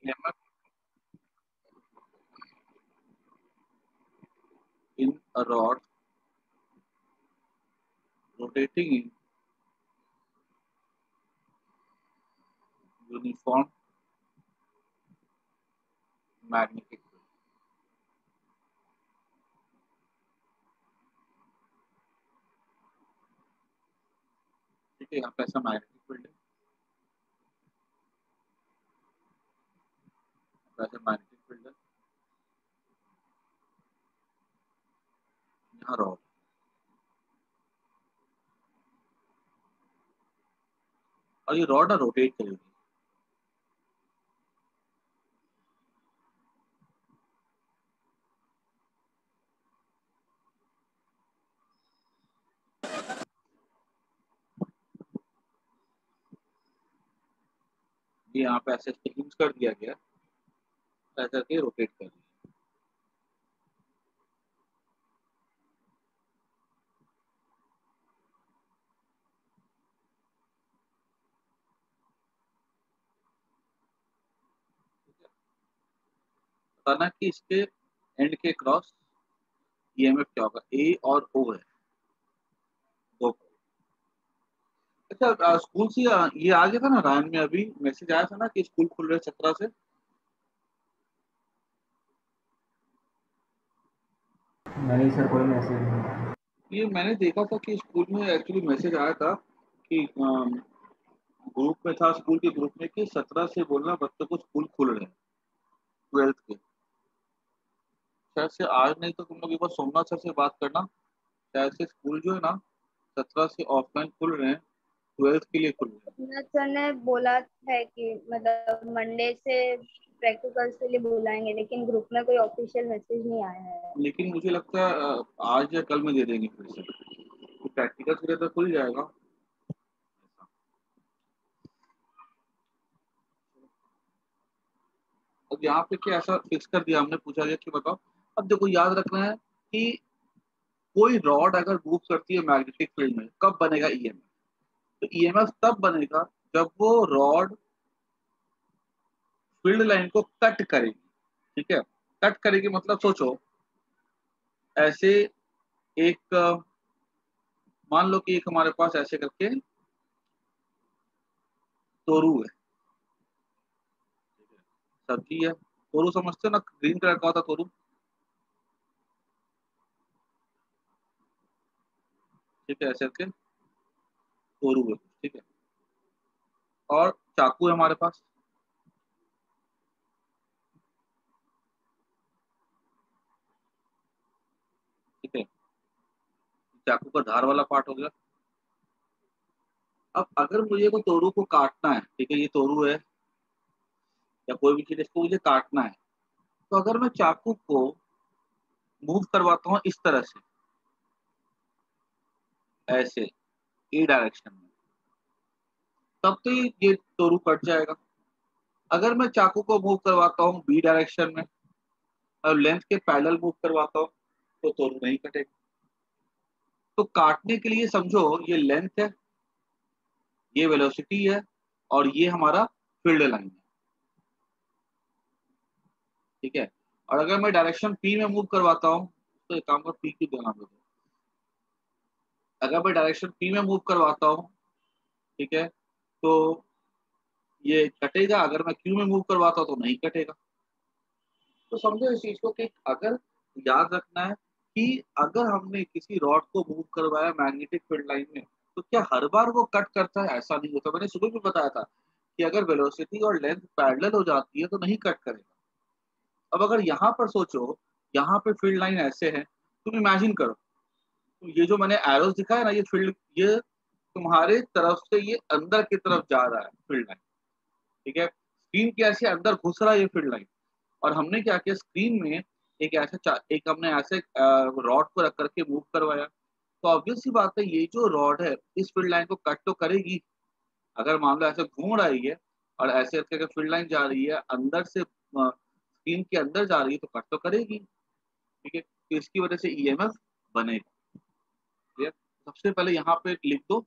EMF in a rod rotating in uniform magnetic field. ठीक है, यहाँ पे ऐसा मैग्नेटिक फील्ड है, ऐसा मैग्नेटिक फील्ड है, यहाँ रॉड, और ये रॉड रोटेट करेगी। ये यहाँ पे ऐसे यूज कर दिया गया, ऐसा करके रोटेट कर दिया। बताना कि इसके एंड के क्रॉस ईएमएफ क्या होगा, ए और ओ है दो। अच्छा, स्कूल से ये आ गया था ना रायन में, अभी मैसेज आया था ना कि स्कूल खुल रहे 17 से। नहीं सर, कोई मैसेज नहीं। ये मैंने देखा था कि स्कूल में एक्चुअली मैसेज आया था कि ग्रुप में था, स्कूल के ग्रुप में, कि 17 से बोलना बच्चों को स्कूल खुल रहे हैं 12th के। शायद से आज नहीं तो तुम लोग एक बार सोमनाथ सर से बात करना, शायद से स्कूल जो है ना 17 से ऑफलाइन खुल रहे हैं, 12th के लिए खुल रहे हैं। सर ने बोला है कि मतलब मंडे से प्रैक्टिकल्स के लिए बुलाएंगे, लेकिन ग्रुप में कोई ऑफिशियल मैसेज नहीं आया है। लेकिन मुझे लगता है आज या कल में दे देंगे फिर से, तो प्रैक्टिकल के लिए तो खुल जाएगा। अब यहाँ पे क्या ऐसा फिक्स कर दिया हमने, पूछा गया कि बताओ। अब देखो याद रखना है कि कोई रॉड अगर मूव करती है मैग्नेटिक फील्ड में, कब बनेगा ईएमएफ? तो ईएमएफ तब बनेगा जब वो रॉड फील्ड लाइन को कट करेगी। ठीक है, कट करेगी मतलब सोचो ऐसे एक मान लो कि एक हमारे पास ऐसे करके तोरू है, सब्जी है, तोरू समझते हो ना, ग्रीन कलर का होता तोरू। ठीक है, ऐसे करके तोरू है, ठीक है, और चाकू है हमारे पास। ठीक है, चाकू का धार वाला पार्ट हो गया। अब अगर मुझे को तोरू को काटना है, ठीक है, ये तोरू है या कोई भी चीज, इसको मुझे काटना है, तो अगर मैं चाकू को मूव करवाता हूँ इस तरह से, ऐसे ए डायरेक्शन में, तब तो ये तोरू कट जाएगा। अगर मैं चाकू को मूव करवाता हूँ बी डायरेक्शन में और लेंथ के पैरेलल मूव करवाता हूँ, तो तोरू नहीं कटेगा। तो काटने के लिए समझो ये लेंथ है, ये वेलोसिटी है, और ये हमारा फील्ड लाइन है। ठीक है, और अगर मैं डायरेक्शन पी में मूव करवाता हूँ, तो एक काम कर पी की देना मुझे, अगर मैं डायरेक्शन पी में मूव करवाता हूँ, ठीक है, तो ये कटेगा, अगर मैं क्यू में मूव करवाता हूँ तो नहीं कटेगा। तो समझो इस चीज को कि अगर याद रखना है कि अगर हमने किसी रॉड को मूव करवाया मैग्नेटिक फील्ड लाइन में, तो क्या हर बार वो कट करता है? ऐसा नहीं होता। मैंने सुबह भी बताया था कि अगर वेलोसिटी और लेंथ पैरेलल हो जाती है तो नहीं कट करेगा। अब अगर यहाँ पर सोचो, यहाँ पे फील्ड लाइन ऐसे है, तुम इमेजिन करो, तो ये जो मैंने एरोस दिखा है ना, ये फील्ड, ये तुम्हारे तरफ से ये अंदर की तरफ जा रहा है फील्ड लाइन। ठीक है, स्क्रीन के ऐसे अंदर घुस रहा है ये फील्ड लाइन, और हमने क्या किया, स्क्रीन में एक हमने ऐसे रॉड को रख करके मूव करवाया। तो ऑब्वियस सी बात है ये जो रॉड है इस फील्ड लाइन को कट तो करेगी। अगर मान लो ऐसे घूम रही है और ऐसे करके फील्ड लाइन जा रही है अंदर से, स्क्रीन के अंदर जा रही है, तो कट तो करेगी। ठीक है, तो इसकी वजह से ईएमएफ बनेगा। ठीक है, सबसे पहले यहाँ पे लिख दो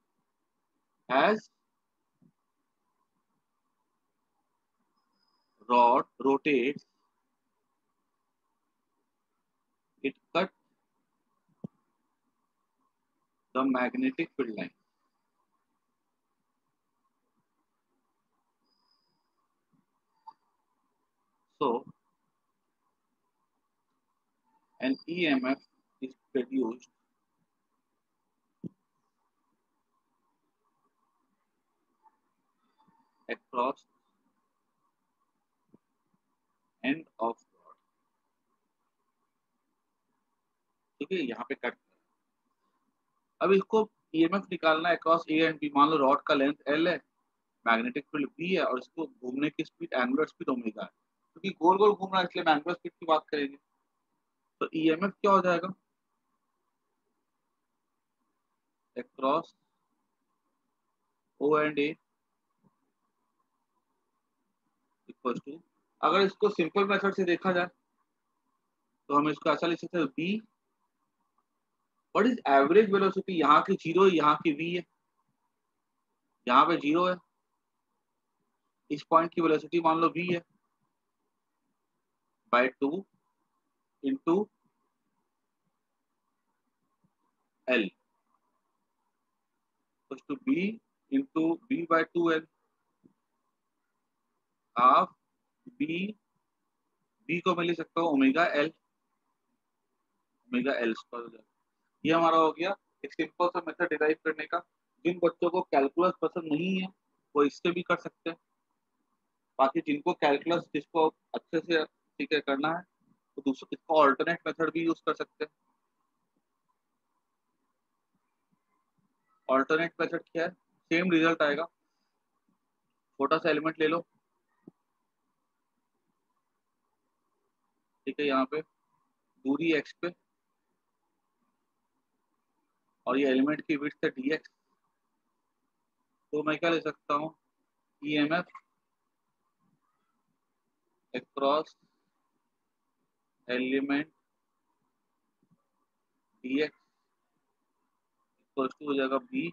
as rod rotates, it cuts the magnetic field line. So an EMF is produced across end of rod. ठीक है, यहाँ पे कट। अब इसको ईएमएफ निकालना है अक्रॉस ए एंड बी। मान लो रॉड का लेंथ एल है, मैग्नेटिक फील्ड बी है, और इसको घूमने की स्पीड एंगुलर स्पीड ओमेगा है, क्योंकि गोल गोल घूम रहा है इसलिए एंगुलर स्पीड की बात करेंगे। तो ईएमएफ क्या हो जाएगा, across O and A equal to, अगर इसको सिंपल मेथड से देखा जाए तो हम इसको ऐसा लिख सकते हैं, be what is average velocity, यहाँ की जीरो है, यहाँ की वी है, यहाँ पे जीरो है, इस पॉइंट की वेलोसिटी मान लो वी है, by 2 into L to B into B by 2 L, half B, B को मैं लिख सकता हूँ omega L, omega L square हो जाएगा। ये हमारा हो गया एक सिंपल सा मेथड डिराइव करने का। जिन बच्चों को कैलकुलस पसंद नहीं है वो इससे भी कर सकते हैं, बाकी जिनको कैलकुलस जिसको अच्छे से ठीक है करना है तो दूसरा इसको ऑल्टरनेट मेथड भी यूज कर सकते हैं। ऑल्टरनेट मेथड क्या है, सेम रिजल्ट आएगा। छोटा सा एलिमेंट ले लो, ठीक है, यहाँ पे दूरी एक्स पे, और ये एलिमेंट की विड्थ है डी एक्स। तो मैं क्या ले सकता हूँ, E M F across element D X equal to हो जाएगा बी,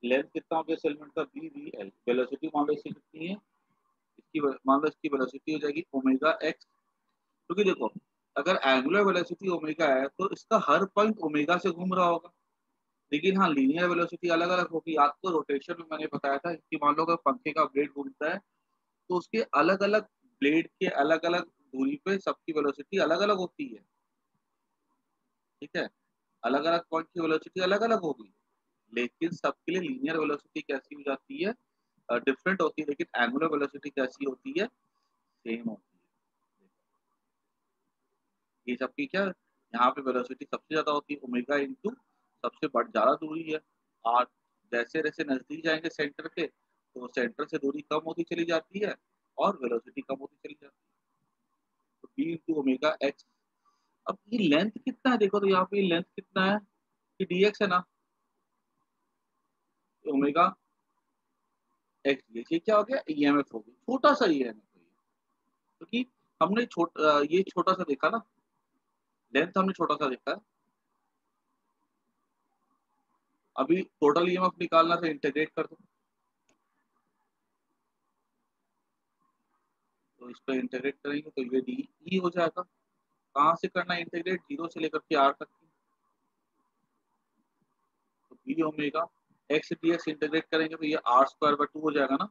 लेंथ कितना हो गया इस एलिमेंट का, बी वी एल, वेलोसिटी मान लो इसकी कितनी है, इसकी मान लो इसकी वेलोसिटी हो जाएगी ओमेगा एक्स। क्योंकि देखो अगर एंगुलर वेलोसिटी ओमेगा है तो इसका हर पॉइंट ओमेगा से घूम रहा होगा, लेकिन हाँ लीनियर वेलोसिटी अलग अलग होगी। आपको रोटेशन में मैंने बताया था कि मान लो अगर पंखे का ब्लेड घूमता है तो उसके अलग अलग ब्लेड के अलग अलग दूरी पे सबकी वेलोसिटी अलग अलग होती है, ठीक है, अलग अलग पॉइंट की वेलोसिटी अलग अलग होगी, लेकिन सबके लिए लीनियर वेलोसिटी कैसी हो जाती है, डिफरेंट होती है, लेकिन एंगुलर वेलोसिटी कैसी होती है, सेम होती है। ये सब की क्या, यहाँ पे वेलोसिटी सबसे ज्यादा होती है ओमेगा इंटू सबसे बड़ ज्यादा दूरी है आर। जैसे जैसे नजदीक जाएंगे सेंटर के तो सेंटर से दूरी कम होती चली जाती है और वेलोसिटी कम होती चली जाती है। तो बी इंटू ओमेगा एक्स। अब ये लेंथ कितना है देखो, तो यहाँ पे लेंथ कितना है, कि डी एक्स है ना, ओमेगा एक्स डी एक्स, ये क्या हो गया, ईएमएफ हो गया, छोटा सा ईएमएफ है क्योंकि हमने ये छोटा सा देखा ना, लेंथ हमने छोटा सा देखा है। अभी टोटल ईएमएफ निकालना से इंटीग्रेट कर दो, तो इस पर इंटीग्रेट करेंगे तो ये डी ई हो जाएगा। कहाँ से करना है इंटीग्रेट, जीरो से लेकर के आर तक की, तो B omega X D X integrate करेंगे तो ये आर स्क्वायर बाय 2 हो जाएगा ना,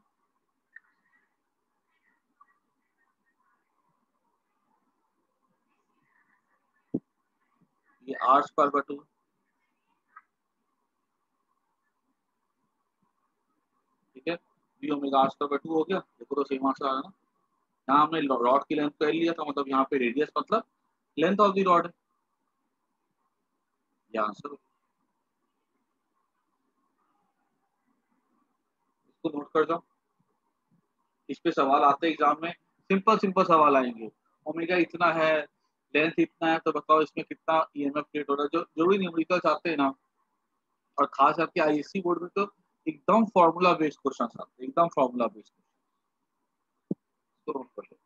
ये आर स्क्वायर बाय 2, ठीक है, B omega R square by 2 हो गया। देखो तो सेम आंसर आ रहा है ना, यहाँ हमने रॉड की लेंथ को एल लिया था, मतलब यहाँ पे रेडियस मतलब लेंथ ऑफ द रॉड है, ये आंसर। इसको नोट कर जाओ, इस पे सवाल आते हैं एग्जाम में, सिंपल सिंपल सवाल आएंगे। ओमेगा इतना है, लेंथ इतना है, तो बताओ इसमें कितना ईएमएफ क्रिएट हो रहा है, जो भी न्यूमेरिकल्स आते हैं ना, और खास करके आईएससी बोर्ड में तो एकदम फॉर्मूला बेस्ड क्वेश्चन आते हैं, एकदम फॉर्मूला बेस्ड। तो नोट कर लो।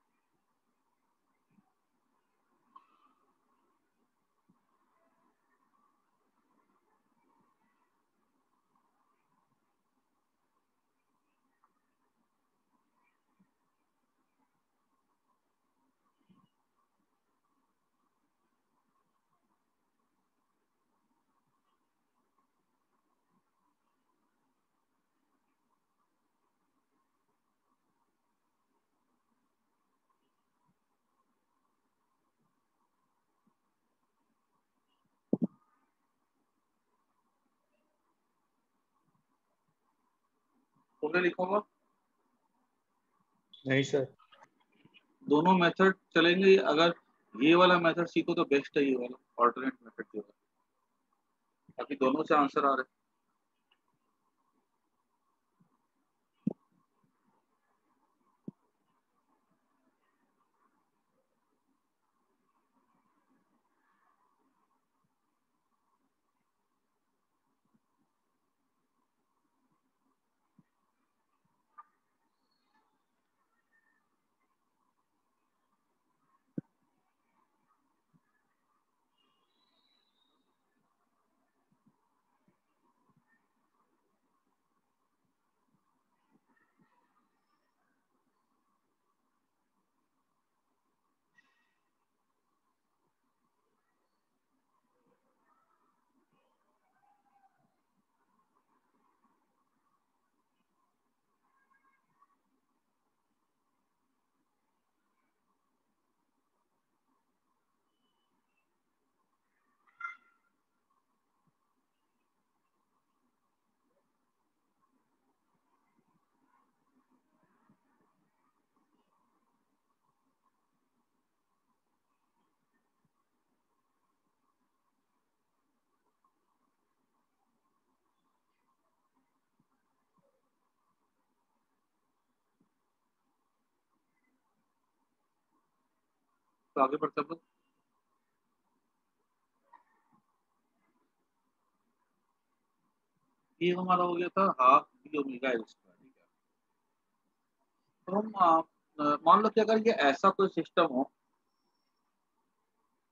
तुमने लिखा होगा। नहीं सर। दोनों मेथड चलेंगे, अगर ये वाला मेथड सीखो तो बेस्ट है, ये वाला ऑल्टरनेट मेथड जो है, ताकि दोनों से आंसर आ रहे। तो आगे बढ़ते हैं अपन। ये हमारा हो गया था half B omega L square, ठीक है। तो हम मान लो कि अगर ये ऐसा कोई सिस्टम हो,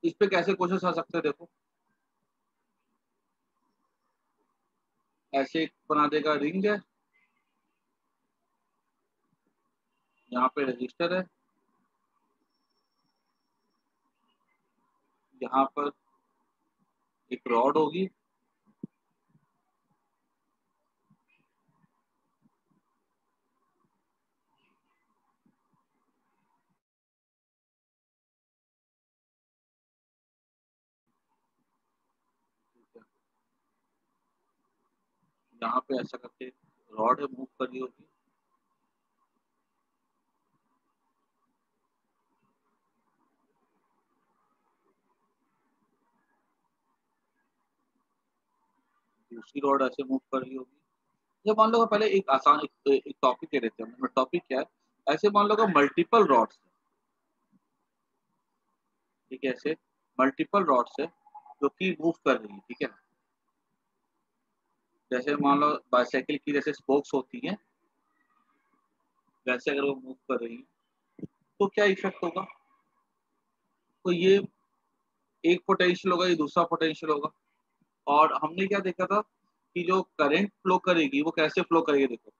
इस पे कैसे क्वेश्चन आ सकते हैं, देखो ऐसे एक बना देगा, रिंग है, यहाँ पे रजिस्टर है, यहाँ पर एक रॉड होगी, यहाँ पे ऐसा करके रॉड है, मूव कर रही होगी, दूसरी रॉड ऐसे मूव कर रही होगी। ये मान लो पहले एक आसान एक टॉपिक ले लेते हैं, टॉपिक क्या है, ऐसे मान लो मल्टीपल रॉड्स, ठीक है, ऐसे मल्टीपल रॉड्स है जो कि मूव कर रही है, ठीक है। जैसे मान लो बाइसाइकिल की जैसे स्पोक्स होती हैं, वैसे अगर वो मूव कर रही है तो क्या इफेक्ट होगा, तो ये एक पोटेंशियल होगा, ये दूसरा पोटेंशियल होगा। और हमने क्या देखा था कि जो करंट फ्लो करेगी वो कैसे फ्लो करेगी, देखो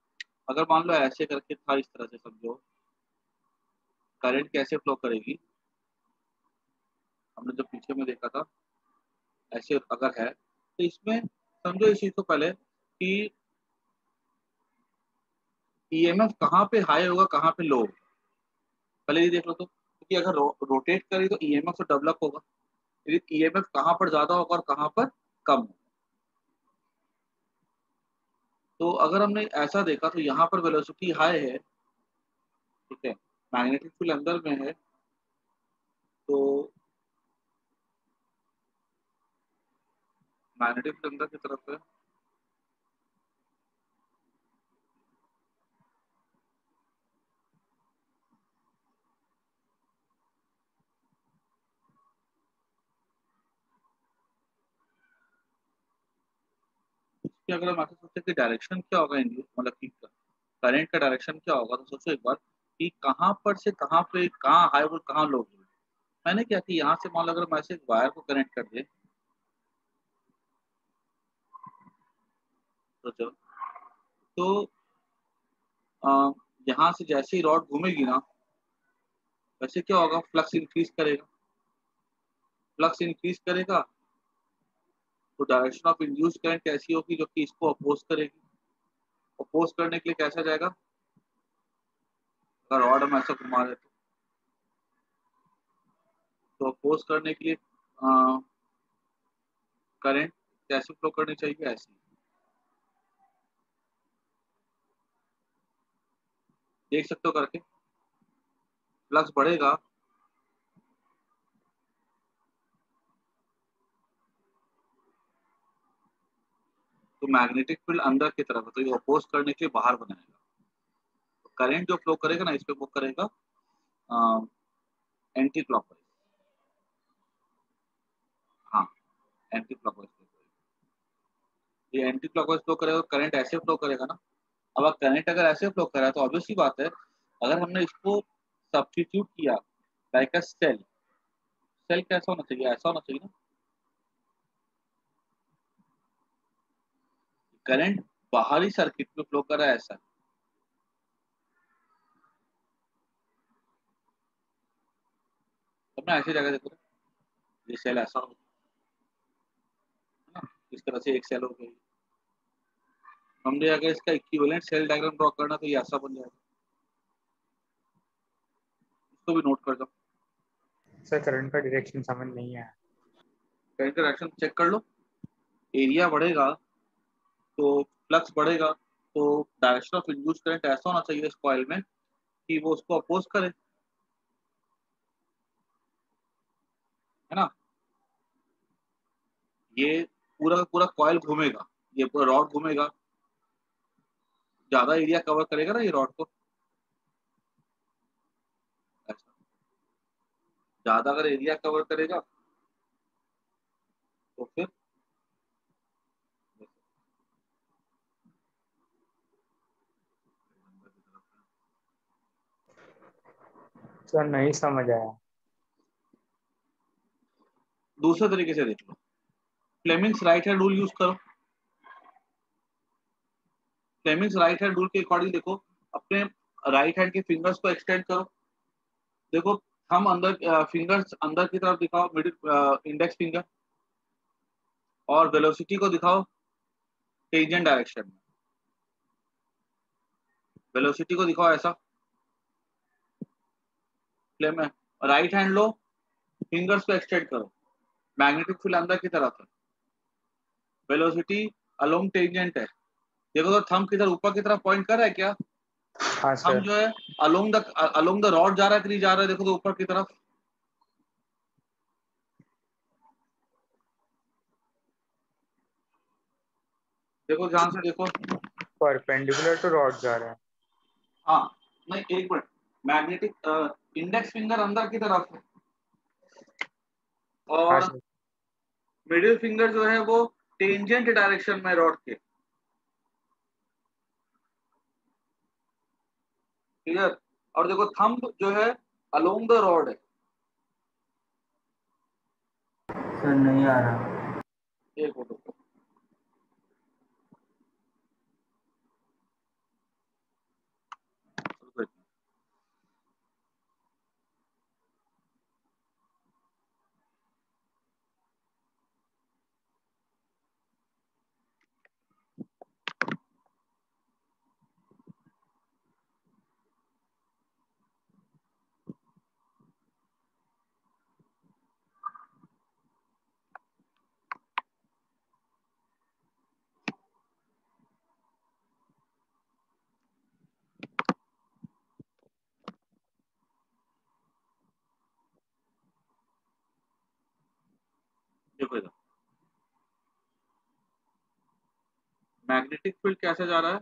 अगर मान लो ऐसे करके था, इस तरह से समझो, करंट कैसे फ्लो करेगी, हमने जो पीछे में देखा था, ऐसे अगर है तो इसमें समझो इस चीज को पहले कि ईएमएफ कहाँ पे हाई होगा कहाँ पे लो होगा, पहले ये देख लो तो, क्योंकि अगर रोटेट करेगी तो ईएमएफ तो डेवलप होगा, लेकिन ईएमएफ कहाँ पर ज्यादा होगा और कहाँ पर कम होगा। तो अगर हमने ऐसा देखा तो यहाँ पर वेलोसिटी हाई है, ठीक है, मैग्नेटिक फील्ड अंदर में है, तो मैग्नेटिक फील्ड अंदर की तरफ है, कि अगर हम ऐसा सोचते कि डायरेक्शन क्या होगा इंडिया, मतलब कि करंट का डायरेक्शन क्या होगा, तो सोचो एक बार कि कहाँ पर से कहाँ पे, कहाँ हाई वोल्ट कहाँ लो वोल्ट। मैंने क्या कि यहाँ से मान लो अगर मैं ऐसे एक वायर को कनेक्ट कर दे, सोचो तो अ, यहाँ से जैसे ही रॉड घूमेगी ना, वैसे क्या होगा, फ्लक्स इंक्रीज करेगा, फ्लक्स इंक्रीज करेगा तो डायरेक्शन ऑफ इंड्यूस करंट कैसी होगी, जो कि इसको अपोज करेगी। अपोज करने के लिए कैसा जाएगा, अगर रॉड हम ऐसा घुमा रहे तो अपोज करने के लिए करंट कैसे फ्लो करनी चाहिए, ऐसी। देख सकते हो करके, फ्लक्स बढ़ेगा तो मैग्नेटिक फील्ड अंदर की तरफ है, तो ये अपोज करने के लिए बाहर बनाएगा। तो करंट जो फ्लो करेगा ना, इस पे वो करेगा एंटी क्लॉकवाइज। हाँ, एंटी क्लॉकवाइज फ्लो करेगा। ये एंटी क्लॉकवाइज फ्लो करेगा, करंट ऐसे फ्लो करेगा ना। अब करंट अगर ऐसे फ्लो कर रहा है तो ऑब्वियस सी बात है, अगर हमने इसको सब्स्टिट्यूट किया लाइक अ सेल, सेल कैसा होना चाहिए, ऐसा होना चाहिए ना। करंट बाहरी सर्किट में फ्लो कर रहा है ऐसा, तो मैं ऐसी जगह देखो, ये सेल ऐसा हो, है ना, इस तरह से एक सेल हो गई। हमने अगर इसका इक्विवेलेंट सेल डायग्राम ड्रॉ करना तो ये ऐसा बन जाएगा, इसको भी नोट कर दो। सर करंट का डायरेक्शन समझ नहीं आया। करंट का डायरेक्शन चेक कर लो, एरिया बढ़ेगा तो फ्लक्स बढ़ेगा, तो डायरेक्शन ऑफ इंड्यूस करंट ऐसा होना चाहिए इस कॉइल में कि वो उसको अपोज करे, है ना। ये पूरा का पूरा कॉइल घूमेगा, ये पूरा रॉड घूमेगा, ज्यादा एरिया कवर करेगा ना ये रॉड को, ऐसा ज्यादा अगर एरिया कवर करेगा तो फिर सर नहीं समझ आया। दूसरे तरीके से देख लो, Fleming's right hand rule use करो। फ्लेमिंग्स राइट हैंड रूल के अकॉर्डिंग देखो, अपने राइट हैंड के फिंगर्स को एक्सटेंड करो। देखो, हम अंदर फिंगर्स अंदर की तरफ दिखाओ, मिडिल इंडेक्स फिंगर, और वेलोसिटी को दिखाओ टेंजेंट डायरेक्शन में। वेलोसिटी को दिखाओ ऐसा, फ्लेम में राइट हैंड लो, फिंगर्स को एक्सटेंड करो, मैग्नेटिक फील्ड अंदर की तरफ है, वेलोसिटी अलोंग टेंजेंट है। देखो तो थंब किधर ऊपर की तरफ पॉइंट कर रहा है क्या, हाँ हम सर। जो है अलोंग द रॉड जा रहा है कि नहीं जा रहा है, देखो तो ऊपर की तरफ, देखो ध्यान से देखो। परपेंडिकुलर टू रॉड जा रहा है। हाँ, नहीं एक मिनट, मैग्नेटिक इंडेक्स फिंगर अंदर की तरफ है हाँ और सर। मिडिल फिंगर जो है वो टेंजेंट डायरेक्शन में रॉड के, क्लियर। और देखो थंब जो है अलोंग द रॉड है। सर नहीं आ रहा। एक फोटो, देखो इधर मैग्नेटिक फील्ड कैसे जा रहा है,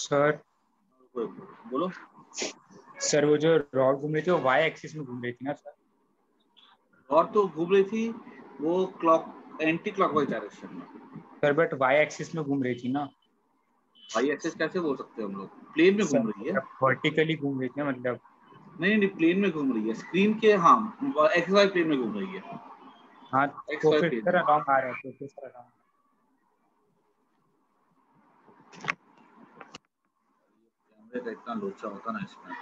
सर बोलो। सर वो जो रॉड घूम रही थी वो वाई एक्सिस में घूम रही थी ना सर? रॉड तो घूम रही थी वो एंटी क्लॉकवाइज डायरेक्शन में। सर बट वाई एक्सिस में घूम रही थी ना? वाई एक्सिस कैसे बोल सकते हैं हम लोग? प्लेन में सर घूम रही है। वर्टिकली घूम रही थी मतलब। नहीं नहीं, प्लेन में घूम रही है, स्क्रीन के, हाँ, एक्स वाई प्लेन में घूम रही है। हाँ एक्स तो वाई फिर प्लेन सर में। अलोंग आ रहे हैं, तो फिर सर अलोंग। कैमरे का इतना लोचा होता ना इसमें।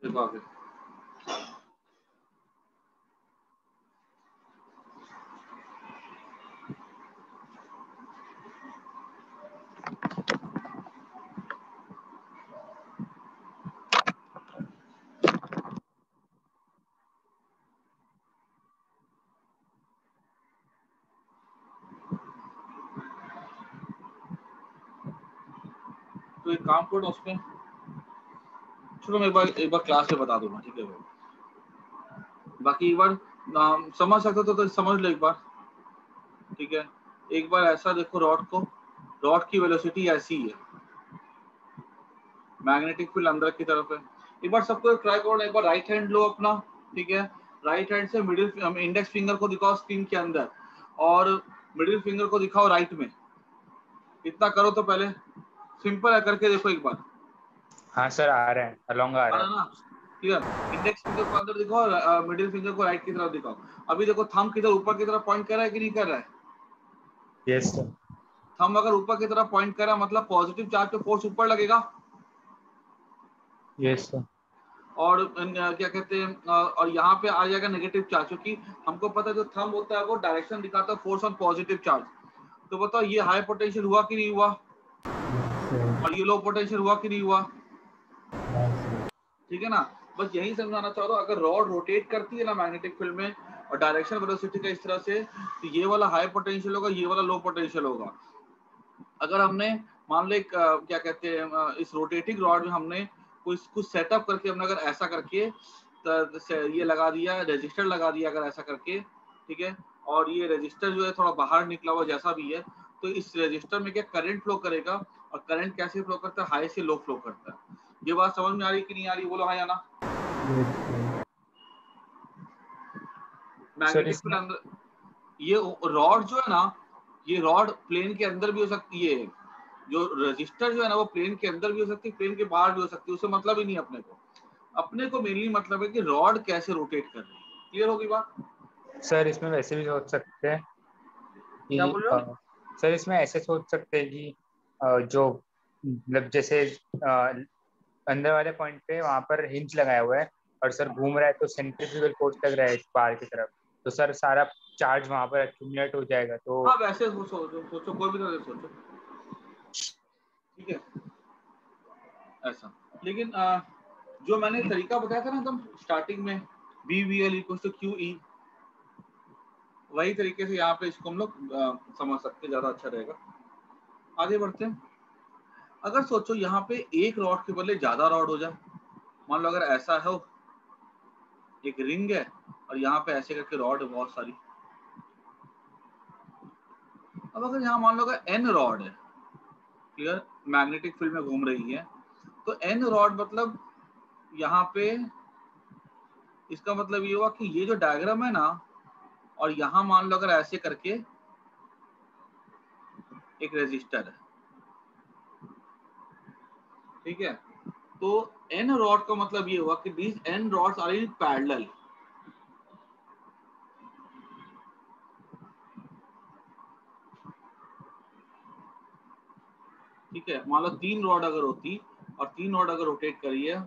देखो आगे। तो एक काम करो उसमें, चलो मैं एक बार क्लास में बता दूंगा, ठीक है भाई। बाकी एक बार समझ सकते तो समझ लो एक बार, ठीक है। एक बार ऐसा देखो रॉड को, रॉड की वेलोसिटी ऐसी है, मैग्नेटिक फील्ड अंदर की तरफ है। एक बार सबको ट्राई करो, एक बार राइट हैंड लो अपना, ठीक है। राइट हैंड से मिडिल इंडेक्स फिंगर को दिखाओ स्क्रीन के अंदर, और मिडिल फिंगर को दिखाओ राइट में। इतना करो तो पहले, सिंपल है, करके देखो एक बार। हाँ सर आ रहे हैं, अलोंग आ रहे हैं। ना क्लियर? इंडेक्स फिंगर को अंदर दिखाओ, मिडिल फिंगर को राइट की तरफ दिखाओ। अभी देखो थंब किधर ऊपर की तरफ पॉइंट कर रहा है कि नहीं कर रहा है? Yes sir. थंब अगर ऊपर की तरफ पॉइंट कर रहा है मतलब पॉजिटिव चार्ज पे फोर्स ऊपर लगेगा। Yes sir. और क्या कहते हैं, और यहाँ पे आ जाएगा नेगेटिव चार्ज, क्योंकि हमको पता है जो थंब होता है वो डायरेक्शन दिखाता है फोर्स ऑन पॉजिटिव चार्ज। तो बताओ ये हाई पोटेंशियल हुआ कि नहीं हुआ, और ये लो पोटेंशियल हुआ कि नहीं हुआ? ठीक है ना? बस यही समझाना चाह रहा हूँ। अगर रॉड रोटेट करती है ना मैग्नेटिक फील्ड में, और डायरेक्शन वेलोसिटी का इस तरह से, तो ये वाला हाई पोटेंशियल होगा, ये वाला लो पोटेंशियल होगा। अगर हमने मान लो क्या कहते हैं, इस रोटेटिंग रॉड में हमने कुछ सेटअप करके, हमने अगर ऐसा करके ये लगा दिया, रजिस्टर लगा दिया अगर ऐसा करके, ठीक है, और ये रजिस्टर जो है थोड़ा बाहर निकला हुआ जैसा भी है, तो इस रजिस्टर में क्या करंट फ्लो करेगा, और करंट कैसे फ्लो करता है? हाई से लो फ्लो करता है। ये बात समझ में आ रही कि नहीं आ रही? बोलो हाँ या ना। सर मैग्नेटिक फील्ड इसमें अंदर, ये रॉड जो है ना, ये रॉड प्लेन के अंदर भी हो सकती है, जो रजिस्टर जो है ना वो प्लेन के अंदर भी हो सकती है, प्लेन के बाहर भी हो सकती है, उससे मतलब ही नहीं अपने को मेनली मतलब है कि रॉड कैसे रोटेट कर रही है। क्लियर होगी बात? सर इसमें वैसे भी सोच सकते हैं क्या कि बोल रहे हो? सर इसमें ऐसे सोच सकते हैं कि जो मतलब जैसे अंदर वाले पॉइंट पे वहां पर हिंज लगाया हुआ है, और सर घूम रहा है तो सेंट्रीफ्यूगल फोर्स लग रहा है बाहर की तरफ, तो सर सारा चार्ज वहां पर एक्यूमुलेट हो जाएगा। तो हाँ वैसे सोचो कोई भी तरह से सोचो, ठीक है, ऐसा। लेकिन जो मैंने तरीका बताया था ना एकदम स्टार्टिंग में, B V L equal to Q E, वही तरीके से यहाँ पे इसको हम लोग समझ सकते, ज्यादा अच्छा रहेगा। आगे बढ़ते हैं। अगर सोचो यहाँ पे एक रॉड के बदले ज्यादा रॉड हो जाए, मान लो अगर ऐसा हो, एक रिंग है और यहाँ पे ऐसे करके रॉड है बहुत सारी। अब अगर यहाँ मान लो अगर एन रॉड है, क्लियर, मैग्नेटिक फील्ड में घूम रही है, तो एन रॉड मतलब यहाँ पे, इसका मतलब ये हुआ कि ये जो डायग्राम है ना, और यहाँ मान लो अगर ऐसे करके एक रेजिस्टर है, ठीक है, तो एन रॉड का मतलब ये हुआ कि these N rods are in parallel. ठीक है, मान लो 3 रॉड अगर होती और 3 रॉड अगर रोटेट करिए,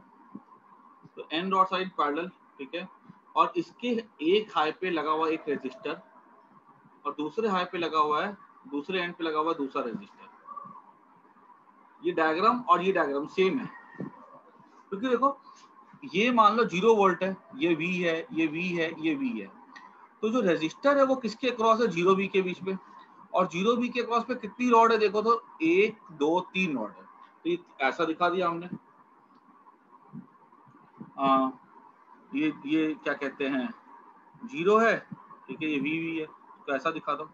तो N rods are in parallel, ठीक है, और इसके एक हाई पे लगा हुआ एक रेजिस्टर, और दूसरे हाई पे लगा हुआ है, दूसरे एंड पे लगा हुआ है दूसरा रेजिस्टर। ये डायग्राम और ये डायग्राम सेम है, क्योंकि देखो ये मान लो 0 वोल्ट है, ये V है, ये V है, ये V है, तो जो रेजिस्टर है वो किसके अक्रॉस है? 0V के बीच में। और 0V के अक्रॉस पे कितनी रॉड है? देखो तो 1 2 3 रॉड है। तो ऐसा दिखा दिया हमने। ये क्या कहते हैं, 0 है, ठीक है, ये वी है, तो ऐसा दिखा दो।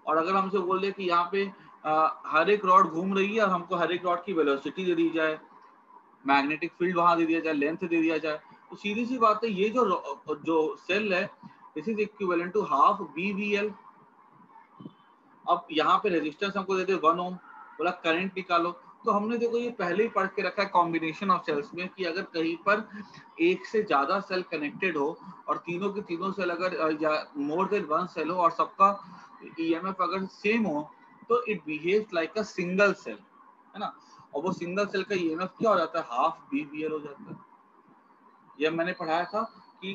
और अगर हमसे बोल दे कि यहाँ पे हर एक रॉड घूम रही है और हमको हर एक रॉड की वेलोसिटी दे दी जाए, मैग्नेटिक फील्ड वहां दे दिया जाए, लेंथ दे दिया जाए, तो सीधी सी बात है ये जो सेल है this is equivalent to half BVL। अब यहाँ पे रेजिस्टेंस हमको दे दे 1 ओम, बोला करंट निकालो, तो हमने देखो ये पहले ही पढ़ के रखा है कॉम्बिनेशन ऑफ सेल्स में कि अगर कहीं पर एक से ज्यादा सेल कनेक्टेड हो और तीनों के तीनों सेल अगर मोर देन 1 सेल हो और सबका EMF अगर सेम हो तो it behaves like a single cell, है ना। और वो सिंगल सेल का EMF क्या हो जाता है, हाफ BVL हो जाता है। ये मैंने पढ़ाया था कि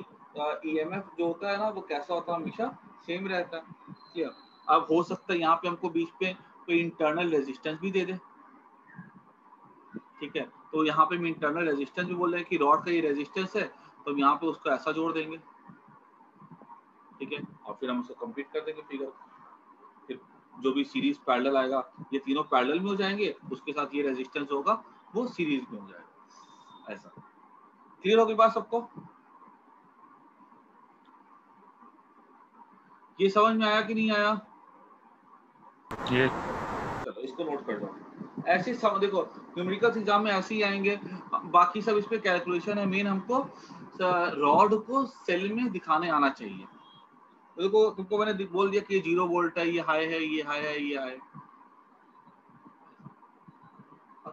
EMF जो होता है ना वो कैसा होता है, हमेशा सेम रहता है, क्लियर। अब हो सकता है यहाँ पे हमको बीच पे कोई इंटरनल रेजिस्टेंस भी दे दे, ठीक है, तो यहाँ पे हम इंटरनल रेजिस्टेंस भी बोल रहे हैं कि रॉड का ये रेजिस्टेंस है, तो हम यहाँ पे उसको ऐसा जोड़ देंगे, ठीक है, और फिर हम उसको कंप्लीट कर देंगे फिगर। फिर जो भी सीरीज पैरेलल आएगा ये तीनों पैरेलल में हो जाएंगे, उसके साथ ये रेजिस्टेंस होगा वो सीरीज में हो जाएगा, ऐसा। क्लियर होगी बात सबको? ये समझ में आया कि नहीं आया? ये चलो इसको नोट कर दो। ऐसे देखो न्यूमेरिकल एग्जाम में ऐसे ही आएंगे, बाकी सब इसमें कैलकुलेशन है, मेन हमको रॉड को सेल में दिखाने आना चाहिए। देखो तुमको मैंने बोल दिया कि ये 0 वोल्ट है, ये हाई है, ये हाई है, ये हाई।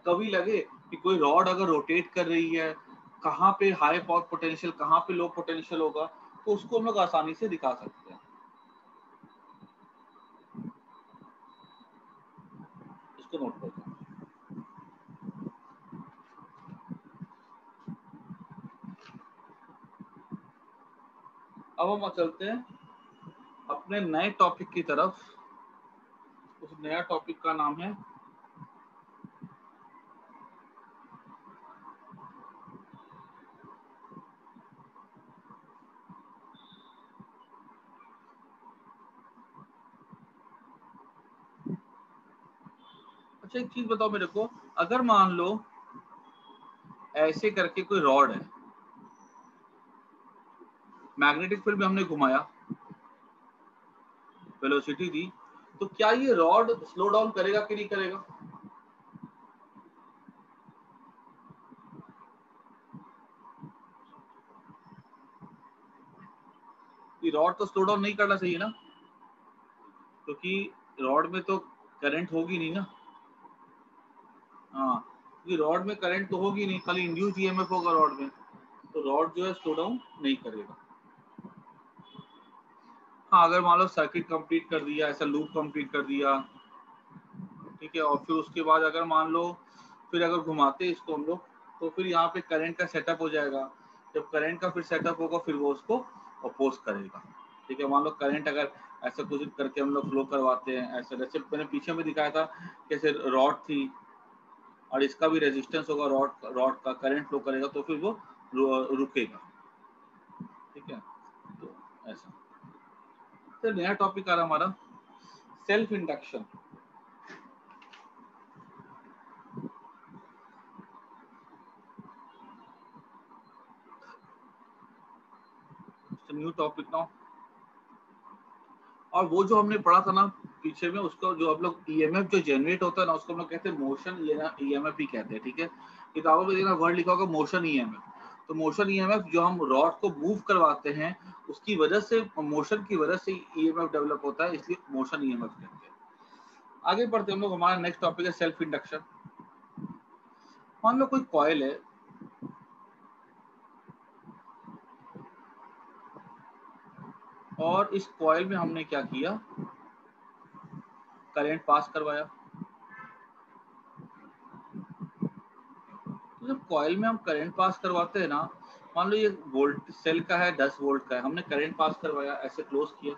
कभी लगे कि कोई रॉड अगर रोटेट कर रही है, कहाँ पे हाई पोटेंशियल कहाँ पे लो पोटेंशियल होगा, तो उसको हम लोग आसानी से दिखा सकते हैं। इसको नोट कर दो। अब हम चलते हैं अपने नए टॉपिक की तरफ। उस नया टॉपिक का नाम है अच्छा एक चीज बताओ मेरे को, अगर मान लो ऐसे करके कोई रॉड है, मैग्नेटिक फील्ड में हमने घुमाया, वेलोसिटी दी, तो क्या ये रॉड स्लो डाउन करेगा कि नहीं करेगा? ये रॉड तो स्लो डाउन नहीं करना चाहिए ना, क्योंकि रॉड में तो करंट होगी नहीं ना। हाँ, क्योंकि रॉड में करंट तो होगी नहीं, खाली इंड्यूस EMF होगा रॉड में, तो रॉड जो है स्लो डाउन नहीं करेगा। हाँ, अगर मान लो सर्किट कंप्लीट कर दिया, ऐसा लूप कंप्लीट कर दिया, ठीक है, और फिर उसके बाद अगर मान लो फिर अगर घुमाते इसको हम लोग, तो फिर यहाँ पे करंट का सेटअप हो जाएगा। जब करंट का फिर सेटअप होगा फिर वो उसको अपोज करेगा, ठीक है। मान लो करंट अगर ऐसा कुछ करके हम लोग फ्लो करवाते हैं, ऐसा जैसे मैंने पीछे में दिखाया था कैसे रॉड थी और इसका भी रेजिस्टेंस होगा, रॉड का करंट फ्लो करेगा तो फिर वो रुकेगा, ठीक है। तो ऐसा तो नया टॉपिक आ रहा हमारा self induction. New topic now. और वो जो हमने पढ़ा था ना पीछे में, उसको जो हम लोग EMF जो जनरेट होता है ना, उसको हम लोग कहते हैं मोशन EMF ही कहते हैं, ठीक है। किताबों में देखना वर्ड लिखा होगा मोशन EMF। तो मोशन EMF जो हम रॉड को मूव करवाते हैं उसकी वजह से, मोशन की वजह से EMF डेवलप होता है, इसलिए मोशन EMF कहते हैं। आगे बढ़ते हम लोग, हमारा नेक्स्ट टॉपिक है सेल्फ इंडक्शन। मान लो कोई कॉइल है, और इस कॉइल में हमने क्या किया, करंट पास करवाया। तो जब कॉइल में हम करंट पास करवाते हैं ना, मान लो ये वोल्ट सेल का है, 10 वोल्ट का है, हमने करंट पास करवाया, ऐसे क्लोज किया,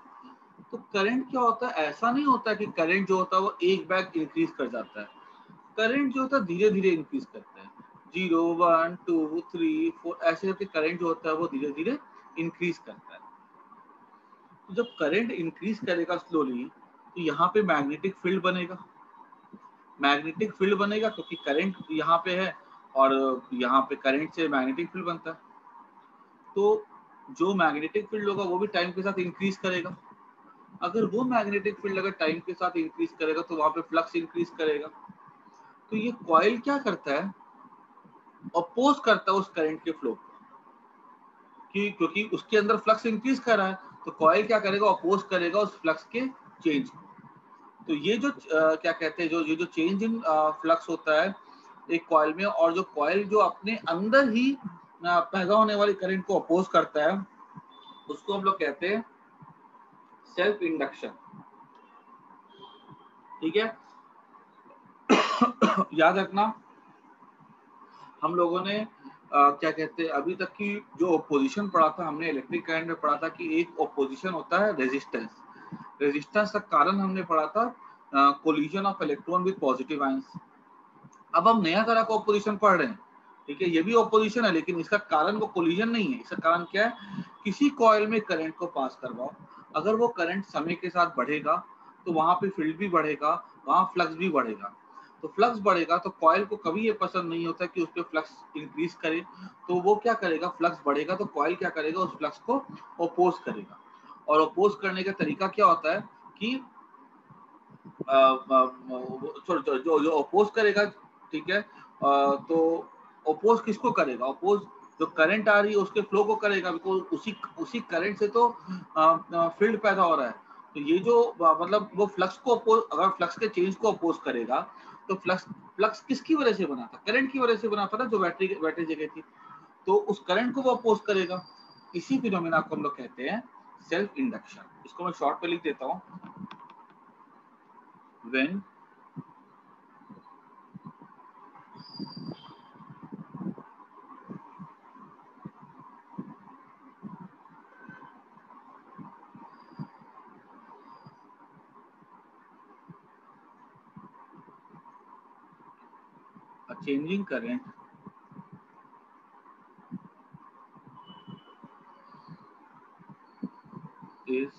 तो करंट क्या होता है, ऐसा नहीं होता कि करंट जो होता है वो एक बैग इंक्रीज कर जाता है। करंट जो होता है धीरे धीरे इंक्रीज करता है, 0 1 2 3 4 ऐसे करके करंट जो होता है वो धीरे धीरे इंक्रीज करता है। तो जब करंट इंक्रीज करेगा स्लोली, तो यहाँ पे मैग्नेटिक फील्ड बनेगा, मैग्नेटिक फील्ड बनेगा क्योंकि करंट यहाँ पे है और यहाँ पे करंट से मैग्नेटिक फील्ड बनता है। तो जो मैग्नेटिक फील्ड होगा वो भी टाइम के साथ इंक्रीज करेगा। अगर वो मैग्नेटिक फील्ड अगर टाइम के साथ इंक्रीज करेगा तो वहां पे फ्लक्स इंक्रीज करेगा। तो ये कॉइल क्या करता है, अपोज करता है उस करंट के फ्लो की, क्योंकि उसके अंदर फ्लक्स इंक्रीज कर रहा है तो कॉइल क्या करेगा, अपोज करेगा उस फ्लक्स के चेंज को। तो ये जो क्या कहते हैं, ये जो चेंज इन फ्लक्स होता है एक कॉइल में, और जो कॉइल जो अपने अंदर ही पैदा होने वाली करंट को अपोज करता है, उसको हम लोग कहते हैं सेल्फ इंडक्शन। ठीक है, याद रखना हम लोगों ने क्या कहते हैं अभी तक की जो ऑपोजिशन पढ़ा था, हमने इलेक्ट्रिक करंट में पढ़ा था कि एक ऑपोजिशन होता है रेजिस्टेंस, रेजिस्टेंस का कारण हमने पढ़ा था collision of electron with positive ions. अब हम नया तरह का ऑपोजिशन पढ़ रहे हैं, ठीक है, ये भी ऑपोजिशन है लेकिन इसका कारण वो कोलिजन नहीं है। इसका कारण क्या है, किसी कॉइल में करंट को पास करवाओ, अगर वो करंट समय के साथ बढ़ेगा तो वहां पे फील्ड भी बढ़ेगा, वहां फ्लक्स भी बढ़ेगा। तो फ्लक्स बढ़ेगा तो कॉइल को कभी ये पसंद नहीं होता कि उस पर फ्लक्स इंक्रीज करे, तो वो क्या करेगा, फ्लक्स बढ़ेगा तो कॉइल क्या करेगा, उस फ्लक्स को ओपोज करेगा। और ओपोज करने का तरीका क्या होता है कि जो ओपोज करेगा, ठीक है, तो ओपोज किसको करेगा, ओपोज जो करंट आ रही है उसके फ्लो को करेगा, बिकॉज उसी करंट से तो फील्ड पैदा हो रहा है। तो ये जो मतलब वो फ्लक्स को अपोज, अगर फ्लक्स के चेंज को अपोज करेगा तो फ्लक्स किसकी वजह से बना था, करंट की वजह से बना था ना, जो बैटरी जगह थी, तो उस करंट को वो अपोज करेगा। इसी फिनोमेना को हम लोग कहते हैं सेल्फ इंडक्शन। इसको मैं शॉर्ट पे लिख देता हूँ, when a changing current is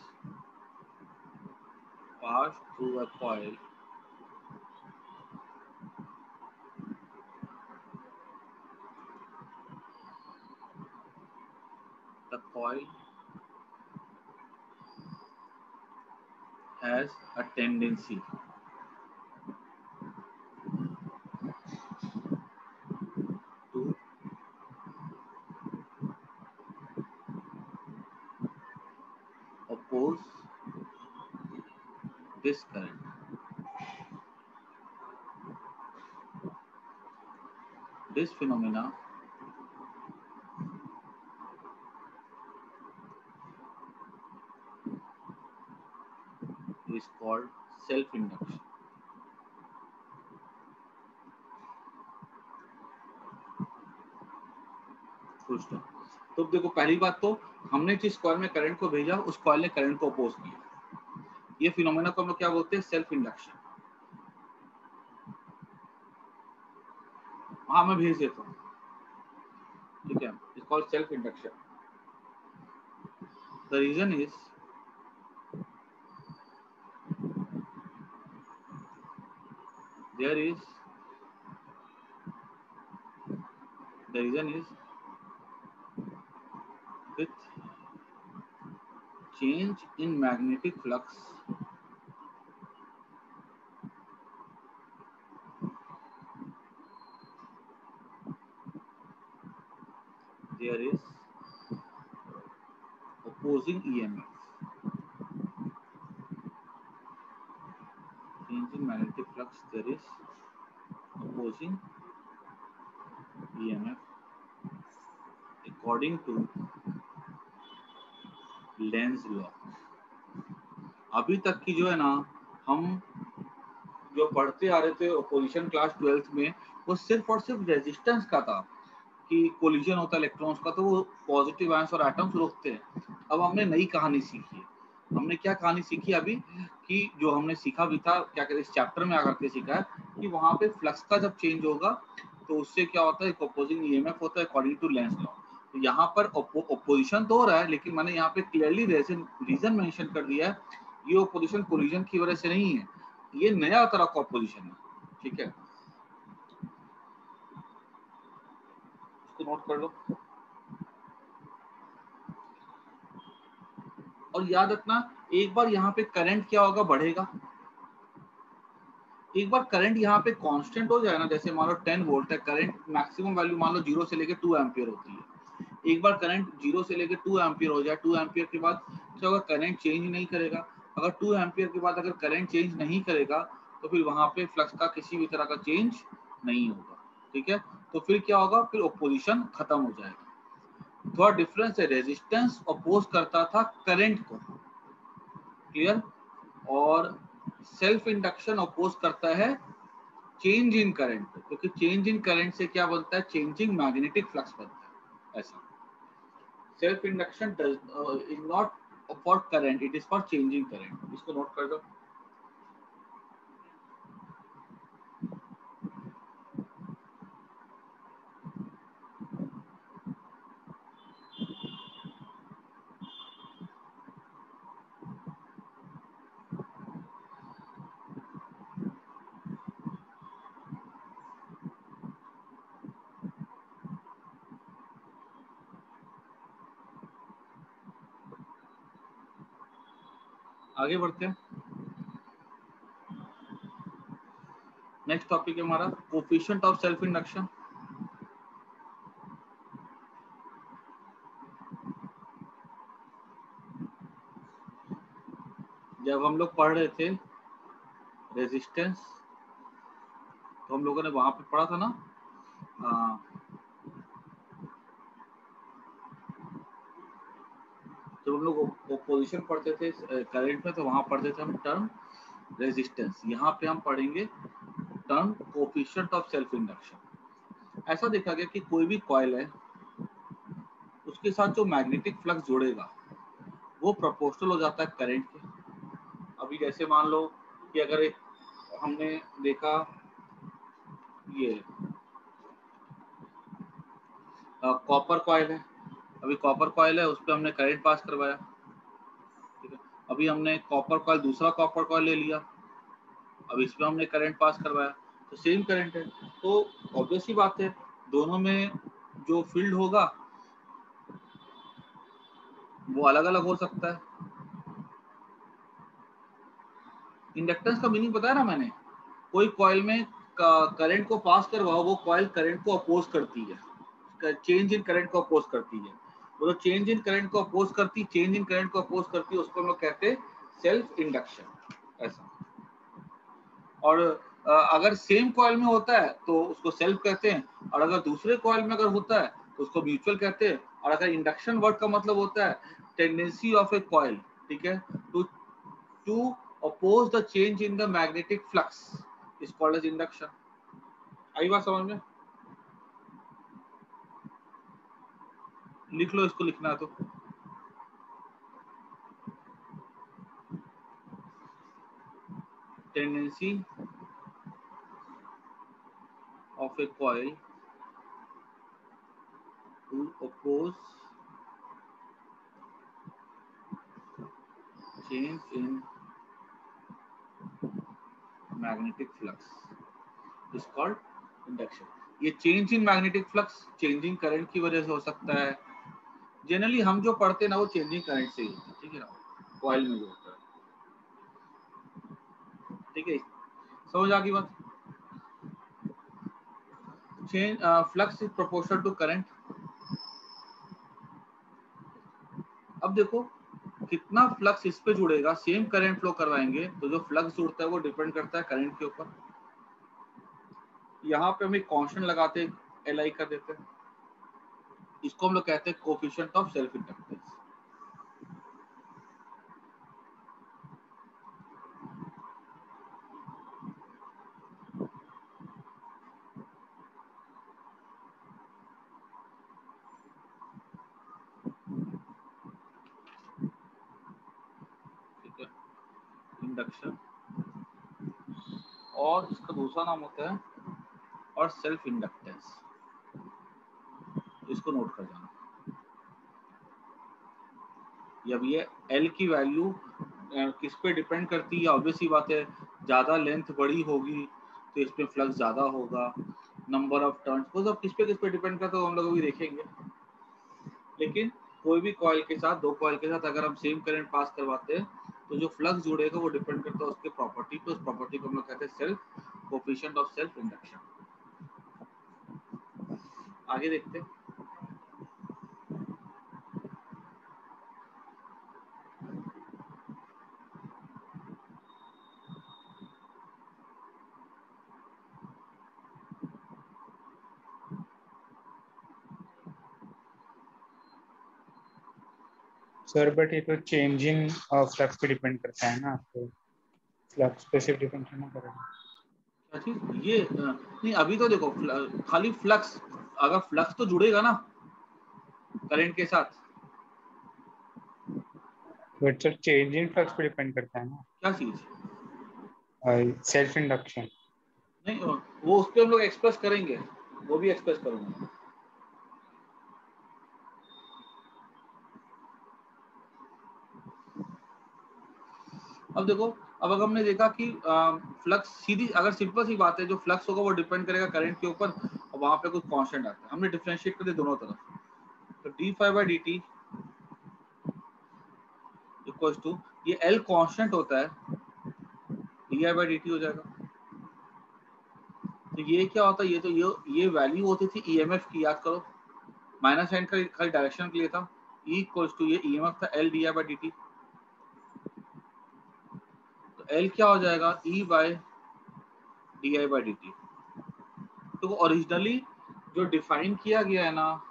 passed through a coil, the coil has a tendency to oppose this current. This phenomena is called self-induction. तो देखो, पहली बात तो हमने जिस कॉइल में करंट को भेजा उस कॉइल ने करंट को अपोज किया, ये फिनोमेना को हम लोग क्या बोलते हैं, सेल्फ इंडक्शन। हाँ मैं भेज देता हूँ, ठीक है, it's called self induction. The reason is there is the reason is with change in magnetic flux there is opposing EMF. Change in magnetic flux, there is opposing EMF according to Lenz law. अभी तक की जो है ना, हम जो पढ़ते आ रहे थे ऑपोजिशन क्लास 12th में, वो सिर्फ और सिर्फ रेजिस्टेंस का था कि कोलिजन होता है इलेक्ट्रॉन्स का तो वो पॉजिटिव आयंस और एटम्स रोकते हैं। अब हमने नई कहानी सीखी है। हमने क्या कहानी सीखी अभी, कि जो हमने सीखा भी था, क्या कहते हैं, इस चैप्टर में आकर के सीखा है कि वहां पे फ्लक्स का जब चेंज होगा तो उससे क्या होता है, एक अपोजिंग ईएमएफ होता है अकॉर्डिंग टू लेंज लॉ। तो यहाँ पर ऑपोजिशन तो हो रहा है, लेकिन मैंने यहाँ पे क्लियरली रीजन मेंशन कर दिया है ये ऑपोजिशन कोलिजन की वजह से नहीं है, ये नया तरह का ऑपोजिशन है, ठीक है, इसको नोट कर लो। और याद रखना, एक बार यहाँ पे करंट क्या होगा, बढ़ेगा। एक बार करंट यहाँ पे कांस्टेंट हो जाए ना, जैसे मान लो 10 वोल्ट है, करंट मैक्सिमम वैल्यू मान लो 0 से लेकर 2 एम्पियर होती है। एक बार करंट 0 से लेकर 2 एम्पियर हो जाए, 2 एम्पियर के बाद क्या होगा, करंट चेंज नहीं करेगा। अगर 2 एम्पियर के बाद अगर करंट चेंज नहीं करेगा तो फिर वहां पे फ्लक्स का किसी भी तरह का चेंज नहीं होगा, ठीक है। तो फिर क्या होगा, फिर ऑपोजिशन खत्म हो जाएगा। थोड़ा डिफरेंस है, रेजिस्टेंस अपोज करता था करंट को, क्लियर, और सेल्फ इंडक्शन अपोज करता है चेंज इन करंट को, क्योंकि चेंज इन करंट से क्या बनता है, चेंजिंग मैग्नेटिक फ्लक्स बनता है। ऐसा self induction is not for current, it is for changing current. इसको नोट कर दो। आगे बढ़ते हैं। नेक्स्ट टॉपिक है हमारा कोफिशिएंट ऑफ सेल्फ इंडक्शन। जब हम लोग पढ़ रहे थे रेजिस्टेंस, तो हम लोगों ने वहां पे पढ़ा था ना, जब हम लोग ओपोजिशन पढ़ते थे करंट में, तो वहां पढ़ते थे हम टर्म रेजिस्टेंस। यहाँ पे हम पढ़ेंगे term coefficient of self induction. ऐसा देखा गया कि कोई भी कॉइल है, उसके साथ जो मैग्नेटिक फ्लक्स जुड़ेगा वो प्रोपोर्शनल हो जाता है करंट के। अभी जैसे मान लो कि अगर एक हमने देखा ये कॉपर कॉइल है, अभी कॉपर कॉइल है, उस पर हमने करंट पास करवाया, ठीक है। अभी हमने कॉपर कॉइल, दूसरा कॉपर कॉइल ले लिया, अब इस पे हमने करंट पास करवाया, तो सेम करंट है। तो ऑब्वियस ही बात है, दोनों में जो फील्ड होगा वो अलग अलग हो सकता है। इंडक्टेंस का मीनिंग बताया ना मैंने, कोई कॉइल में करंट को पास करवाओ, वो कॉइल करंट को अपोज करती है, चेंज इन करंट को अपोज करती है। वो तो चेंज इन करंट को अपोज करती, चेंज इन करंट को अपोज करती है, उसको हम लोग कहते हैं सेल्फ इंडक्शन, ऐसा। और अगर सेम कॉइल में होता है तो उसको सेल्फ कहते हैं, और अगर दूसरे कॉइल में अगर होता है तो उसको म्यूचुअल कहते हैं। और अगर इंडक्शन वर्ड का मतलब होता है टेंडेंसी ऑफ ए कॉइल, ठीक है, to oppose the change in the magnetic flux is called as induction। आई बात समझ में? लिख लो, इसको लिखना है तो tendency of a coil to oppose change in magnetic flux is called induction। ये change in magnetic flux changing current की वजह से हो सकता है। जनरली हम जो पढ़ते हैं ना वो चेंजिंग करंट से ही होता है, ठीक है ना, कॉइल में जो होता है, ठीक है, समझ आ गई बात। Change flux is proportional to current. अब देखो कितना फ्लक्स इस पे जुड़ेगा, सेम करंट फ्लो करवाएंगे तो जो फ्लक्स जुड़ता है वो डिपेंड करता है करंट के ऊपर। यहाँ पे हम एक कांस्टेंट लगाते एल आई कर देते हैं, इसको हम लोग कहते हैं कोफिशिएंट ऑफ सेल्फ इंडक्टेंस। ठीक है, इंडक्शन, और इसका दूसरा नाम होता है और सेल्फ इंडक्टेंस, इसको नोट कर जाना। जब ये एल की वैल्यू किस पे डिपेंड करती है? ऑब्वियस ही बात है, ज़्यादा लेंथ बड़ी होगी तो इसमें फ्लक्स ज़्यादा होगा। नंबर ऑफ टर्न्स, वो सब किस पे डिपेंड करता है तो हम लोग अभी देखेंगे। लेकिन कोई भी कॉइल के साथ, दो कॉइल के साथ अगर हम सेम करंट पास करवाते हैं तो जो फ्लक्स जुड़ेगा वो डिपेंड करता है उसके प्रॉपर्टी पे। उस प्रॉपर्टी को हम लोग कहते हैं self coefficient of self induction. आगे देखते हैं। सर बट ये तो चेंजिंग फ्लक्स पे डिपेंड करता है ना, तो फ्लक्स पे सिर्फ डिपेंड करना पड़ेगा। क्या चीज? ये नहीं, अभी तो देखो खाली फ्लक्स, अगर फ्लक्स तो जुड़ेगा ना करंट के साथ। बट सर चेंजिंग फ्लक्स पे डिपेंड करता है ना, क्या चीज? Self induction. नहीं, वो उस पर हम लोग एक्सप्रेस करेंगे, वो भी एक्सप्रेस करूंगा। अब देखो, अब अगर हमने देखा कि फ्लक्स सीधी, अगर सिंपल सी बात है, जो फ्लक्स होगा वो डिपेंड करेगा करंट के ऊपर, और वहां पे कुछ कांस्टेंट आता है। हमने डिफरेंशिएट कर दिया दोनों तरफ, तो D phi by D T equals to, ये एल कांस्टेंट होता है, D I by D T हो जाएगा। तो ये क्या होता है? ये तो ये वैल्यू होती थी ईएमएफ की, याद करो, माइनस साइन का खाली डायरेक्शन के लिए था। ई इक्वल्स टू, ये ईएमएफ था L D I by D T. तो एल क्या हो जाएगा? ई bye D I by D T. तो ओरिजिनली जो डिफाइन किया गया है ना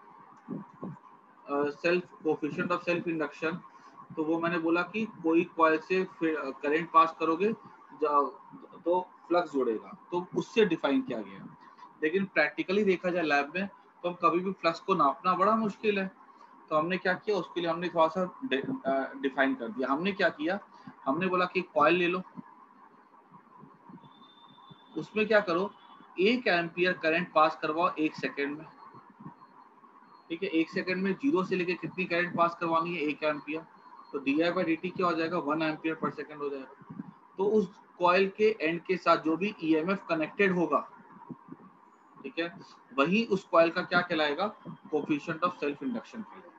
self coefficient of self induction, तो वो मैंने बोला कि कोई कॉइल से करंट पास करोगे तो फ्लक्स जुड़ेगा, तो उससे डिफाइन किया गया। लेकिन प्रैक्टिकली देखा जाए लैब में, तो हम कभी भी फ्लक्स को नापना बड़ा मुश्किल है। तो हमने क्या किया, उसके लिए हमने थोड़ा सा डिफाइन कर दिया। हमने क्या किया, हमने बोला कि कॉइल ले लो, उसमें क्या करो, 1 एम्पियर करंट पास करवाओ 1 सेकेंड में। ठीक है, 1 सेकंड में जीरो से लेके कितनी करंट पास करवानी है? 1 एम्पियर। तो D I by D T क्या हो जाएगा? 1 एम्पियर पर सेकंड हो जाएगा। तो उस कॉइल के एंड के साथ जो भी ईएमएफ कनेक्टेड होगा, ठीक है, वही उस कॉइल का क्या कहलाएगा? कोफिशिएंट ऑफ सेल्फ इंडक्शन कहलाएगा।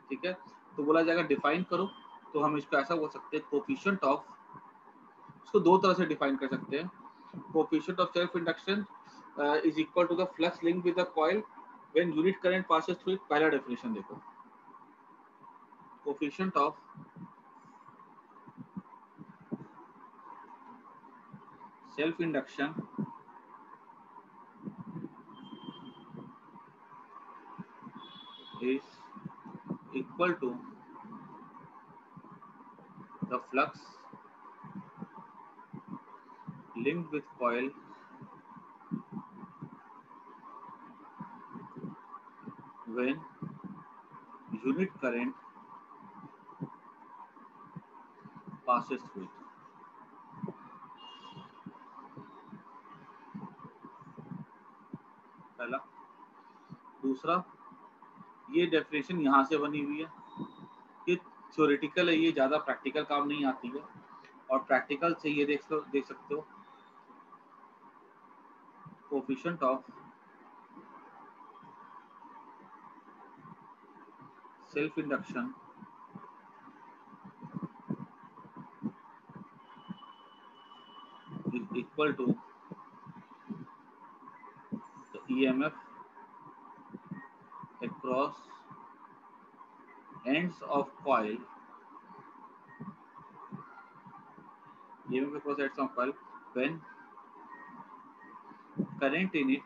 ठीक है, तो बोला जाएगा डिफाइन करो, तो हम इसको ऐसा बोल सकते हैं, कोफिशिएंट ऑफ, इसको दो तरह से डिफाइन कर सकते हैं। Coefficient of self induction is equal to the flux linked with the coil when unit current passes through it. पहला डेफिनेशन देखो, coefficient of self induction is equal to the flux linked with coil when unit current passes through it. पहला। दूसरा, ये definition यहाँ से बनी हुई है, ये थ्योरेटिकल है, ये ज़्यादा प्रैक्टिकल काम नहीं आती है। और प्रैक्टिकल से ये देख सकते हो, coefficient of self induction is equal to the EMF across ends of coil, EMF across ends of coil when current in it,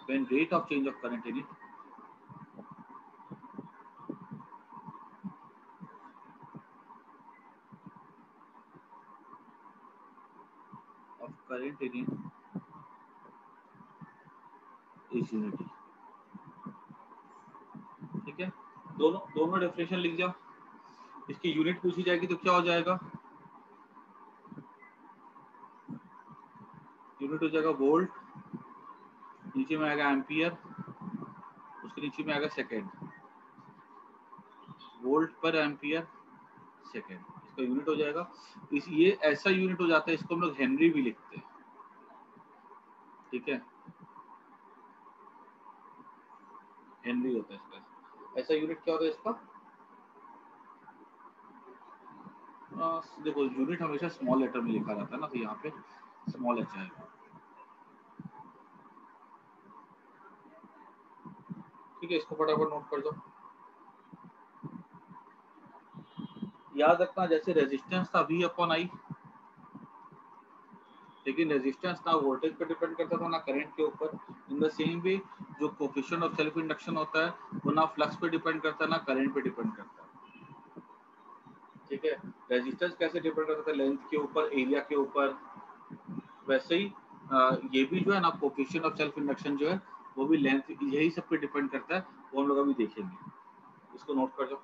when rate of change of current in it is unity। ठीक है, दोनों definition लिख जाओ। इसकी unit पूछी जाएगी तो क्या हो जाएगा? यूनिट हो जाएगा वोल्ट, नीचे में आएगा एम्पियर, उसके नीचे में आएगा सेकेंड। वोल्ट पर एम्पियर सेकेंड, इसका यूनिट हो जाएगा। ये ऐसा यूनिट हो जाता है, इसको हम लोग हेनरी भी लिखते हैं, ठीक है, हेनरी होता है इसका। ऐसा यूनिट क्या होता है इसका? देखो यूनिट हमेशा स्मॉल लेटर में लिखा जाता है ना, तो यहाँ पे स्मॉल एच आएगा, ठीक है। इसको फटाफट नोट कर दो। याद रखना जैसे रेजिस्टेंस था V अपॉन I, लेकिन रेजिस्टेंस ना वोल्टेज पर डिपेंड करता था ना करंट के ऊपर। इन द सेम वे जो कोफिशिएंट ऑफ सेल्फ इंडक्शन होता है वो ना फ्लक्स पे डिपेंड करता है ना करंट पे डिपेंड करता है, ठीक है। रेजिस्टेंस कैसे डिपेंड करता है? लेंथ के ऊपर, एरिया के ऊपर। वैसे ही ये भी जो है ना कोफिशिएंट ऑफ सेल्फ इंडक्शन जो है वो भी लेंथ, यही सब पे डिपेंड करता है, वो हम लोग अभी देखेंगे। इसको नोट कर दो।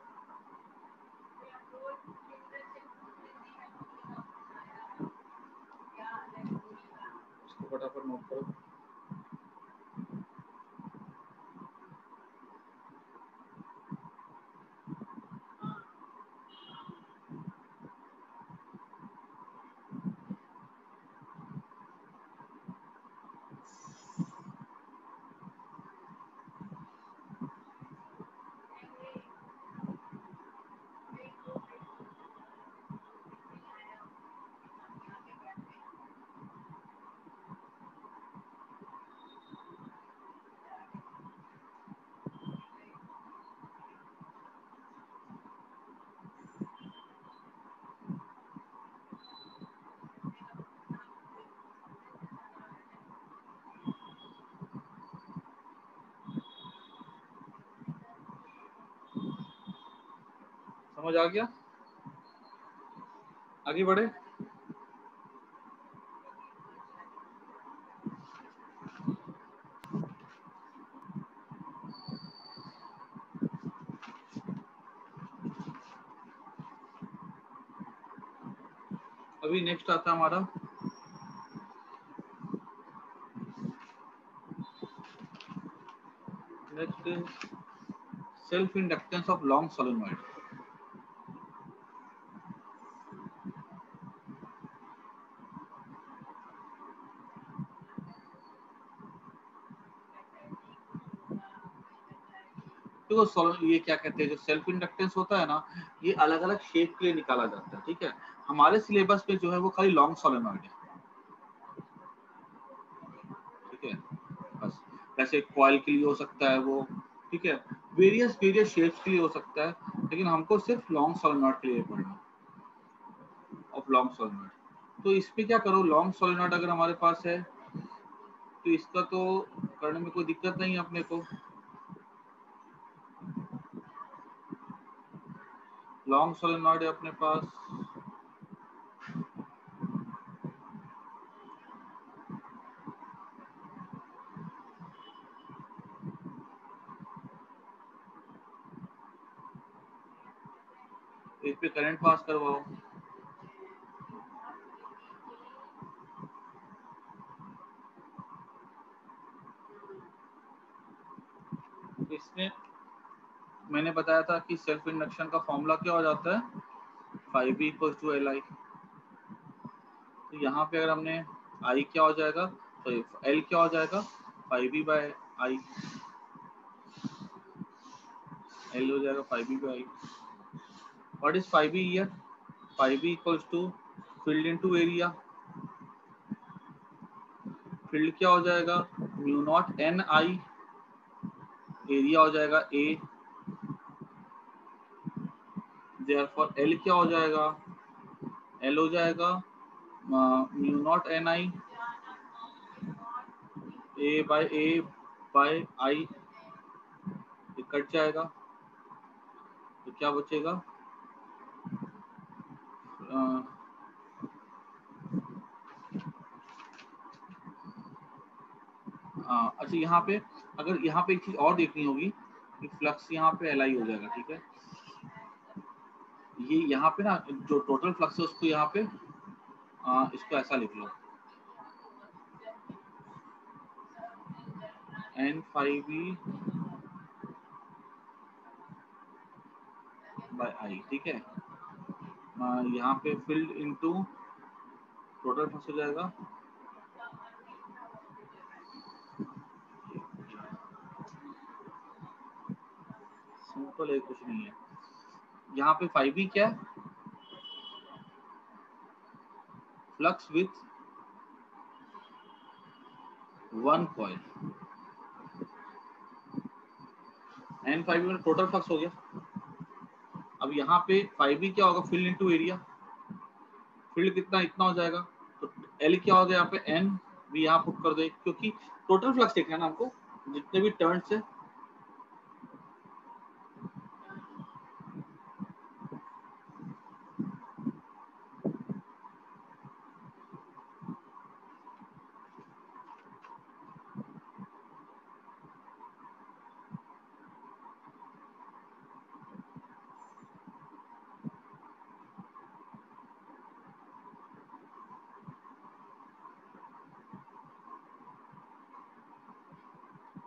इसको फटाफट नोट करो। समझ आ गया? आगे बढ़े। अभी नेक्स्ट आता है हमारा next self inductance of long solenoid. देखो ये क्या कहते हैं, जो सेल्फ इंडक्टेंस होता है ना, ये अलग अलग शेप के लिए निकाला जाता है, ठीक है। हमारे सिलेबस पे जो है वो खाली लॉन्ग सोलेनॉइड है, ठीक है, बस। जैसे कॉइल के लिए हो सकता है वो, ठीक है, वेरियस वेरियस शेप्स के लिए हो सकता है, लेकिन हमको सिर्फ लॉन्ग सोलेनॉइड के लिए पढ़ना ऑफ लॉन्ग सोलेनॉइड। तो इस पे क्या करो, लॉन्ग सोलेनॉइड अगर हमारे पास है तो इसका तो करने में कोई दिक्कत नहीं है अपने को। लॉन्ग सोलेनॉइड है अपने पास, इस पे करंट पास करवाओ। इसमें मैंने बताया था कि सेल्फ इंडक्शन का फॉर्मूला क्या हो जाता है, 5V इक्वल्स टू Li। तो यहाँ पे अगर हमने I क्या हो जाएगा, तो L क्या हो जाएगा, 5V बाय I, L हो जाएगा 5V by I। What is 5V here? 5V equals to field into area. Field क्या हो जाएगा, म्यू नॉट Ni, एरिया हो जाएगा A, देयरफॉर L क्या हो जाएगा, L हो जाएगा mu naught Ni A by I, ये कट जाएगा तो क्या बचेगा, अच्छा यहाँ पे अगर यहाँ पे एक चीज और देखनी होगी कि फ्लक्स यहाँ पे Li हो जाएगा, ठीक है। ये यहाँ पे ना जो टोटल फ्लक्स है उसको यहाँ पे इसको ऐसा लिख लो, N5V बाय आई, ठीक है। यहाँ पे फील्ड इनटू टोटल फ्लक्स हो जाएगा, सिंपल है, कुछ नहीं है। यहाँ पे फाइव बी क्या है, flux with one coil, N phi में टोटल फ्लक्स हो गया। अब यहाँ पे फाइव बी क्या होगा, फील्ड इनटू एरिया, फील्ड कितना, इतना हो जाएगा, तो एल क्या हो गया यहाँ पे, एन भी यहाँ पुट कर दे, क्योंकि टोटल फ्लक्स देखना है ना हमको, जितने भी टर्न्स है।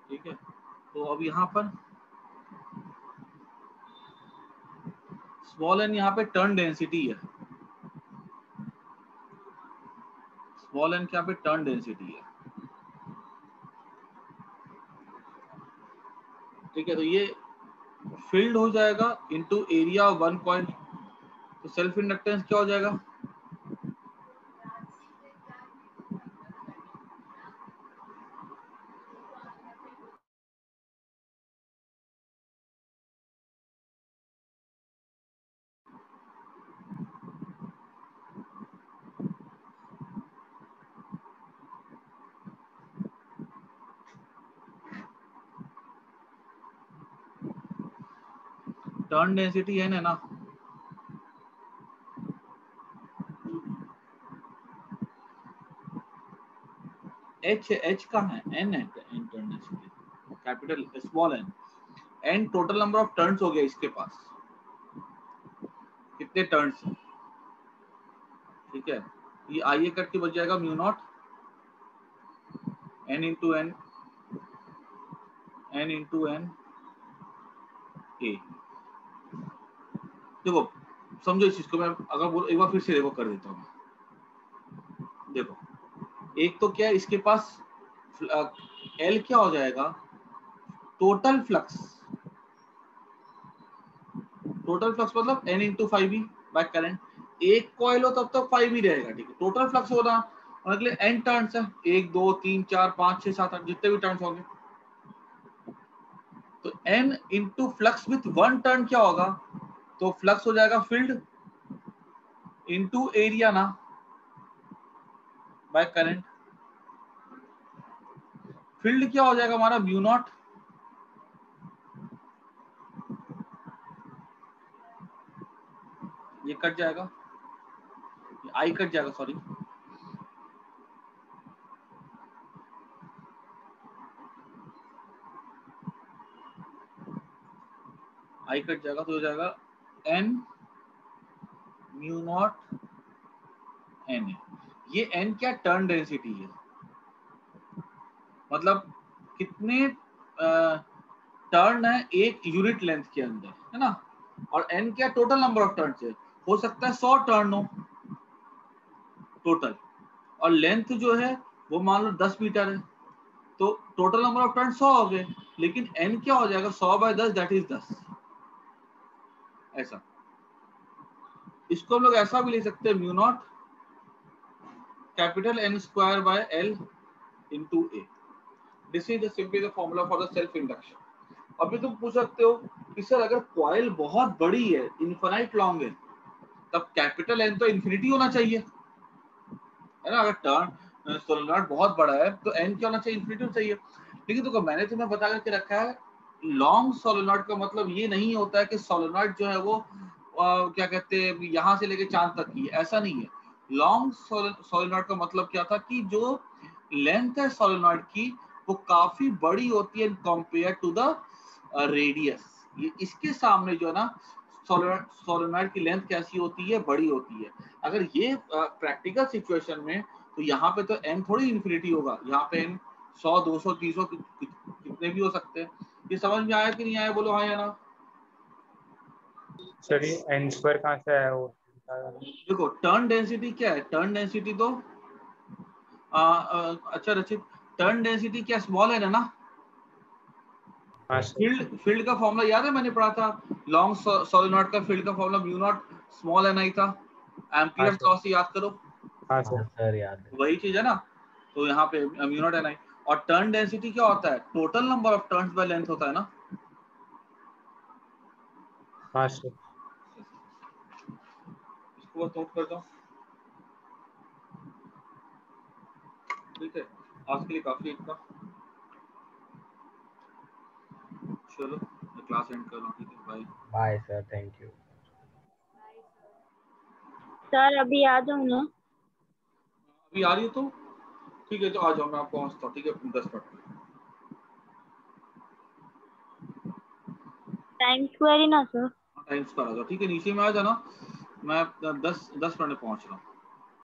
ठीक है, तो अब यहाँ पर स्मॉल एन यहाँ पे टर्न डेंसिटी है, स्मॉल एन यहाँ पे टर्न डेंसिटी है, ठीक है। तो ये फील्ड हो जाएगा into area of one coil, तो सेल्फ इंडक्टेंस क्या हो जाएगा, टर्न डेंसिटी है ना, एच कहाँ है, एन है, turn density capital small N, N total number of turns हो गया इसके पास, कितने टर्न्स हैं, ठीक है। ये आई ए कट के बच जाएगा mu naught N into N, N into N A. देखो समझो इस चीज को, मैं अगर बोल एक बार फिर से देखो कर देता हूँ। देखो एक तो क्या है इसके पास, एल क्या हो जाएगा, टोटल फ्लक्स, टोटल फ्लक्स मतलब N into phi B by current, एक कॉइल हो तब तक फाइव ही रहेगा, ठीक है। टोटल फ्लक्स होना मतलब एन टर्न्स है, 1 2 3 4 5 6 7 8 जितने भी टर्न्स होंगे, तो N into flux with one turn क्या होगा, तो फ्लक्स हो जाएगा फील्ड इंटू एरिया ना बाय करंट, फील्ड क्या हो जाएगा हमारा म्यू नॉट ये कट जाएगा, आई कट जाएगा, सॉरी, आई कट जाएगा, तो हो जाएगा N mu naught N A. ये एन क्या टर्न डेंसिटी है, मतलब कितने टर्न है एक यूनिट लेंथ के अंदर, है ना, और एन क्या टोटल नंबर ऑफ टर्न है, हो सकता है 100 टर्न हो टोटल, और लेंथ जो है वो मान लो 10 मीटर है, तो टोटल नंबर ऑफ टर्न 100 हो गए, लेकिन एन क्या हो जाएगा 100 बाय 10 दैट इज 10, ऐसा। इसको हम लोग ऐसा भी ले सकते हैं, mu naught capital N square by L into A, this is simply the formula for the self induction. अभी तुम पूछ सकते हो कि सर अगर कॉइल बहुत बड़ी है, इनफाइनाइट लॉन्ग है, तब कैपिटल एन तो इन्फिनिटी होना चाहिए, है ना। अगर टर्न सोलेनॉइड बहुत बड़ा है तो एन क्या होना चाहिए, इन्फिनिटी चाहिए। लेकिन देखो मैंने तुम्हें बता करके रखा है, लॉन्ग सोलेनॉइड का मतलब ये नहीं होता है कि सोलेनॉइड जो है वो क्या कहते हैं यहाँ से लेके चांद तक की, ऐसा नहीं है। लॉन्ग सोलेनॉइड का मतलब क्या था कि जो लेंथ है सोलेनॉइड की वो काफी बड़ी होती है कंपेयर टू द रेडियस। ये इसके सामने जो है ना सोलेनॉइड की लेंथ कैसी होती है, बड़ी होती है। अगर ये प्रैक्टिकल सिचुएशन में, तो यहाँ पे तो एन थोड़ी इन्फिनिटी होगा, यहाँ पे एन 100 200 300 कितने भी हो सकते हैं। ये समझ में आया कि नहीं आया, बोलो हाँ या ना। सॉरी n स्क्वायर कहाँ से आया वो? देखो टर्न डेंसिटी क्या है, टर्न डेंसिटी तो अच्छा रचित, टर्न डेंसिटी क्या स्मॉल है ना? हाँ सर। फील्ड का फॉर्मूला याद है, मैंने पढ़ा था लॉन्ग सोलेनॉइड का फील्ड का formula mu naught small N I था, एम्पियर लॉ से याद करो। हाँ हाँ सर याद है। वही चीज है ना, तो यहाँ पे म्यू नॉट एन आई। और टर्न डेंसिटी क्या होता है, total number of turns by length होता है ना। हाँ सर। इसको बस नोट कर दो, ठीक है। आज के लिए काफी इतना, चलो मैं क्लास एंड कर रहा हूँ, ठीक है, bye. Bye sir, thank you. Sir अभी आ जाओ ना। अभी आ रही हो तो ठीक है, तो आ जाओ, मैं आपको पहुंचता हूँ, ठीक है, 10 मिनट में। टाइम स्क्वायर ही ना सर? टाइम स्क्वायर आ जाओ, ठीक है, नीचे में आ जाना, मैं 10 मिनट में पहुंच रहा हूँ।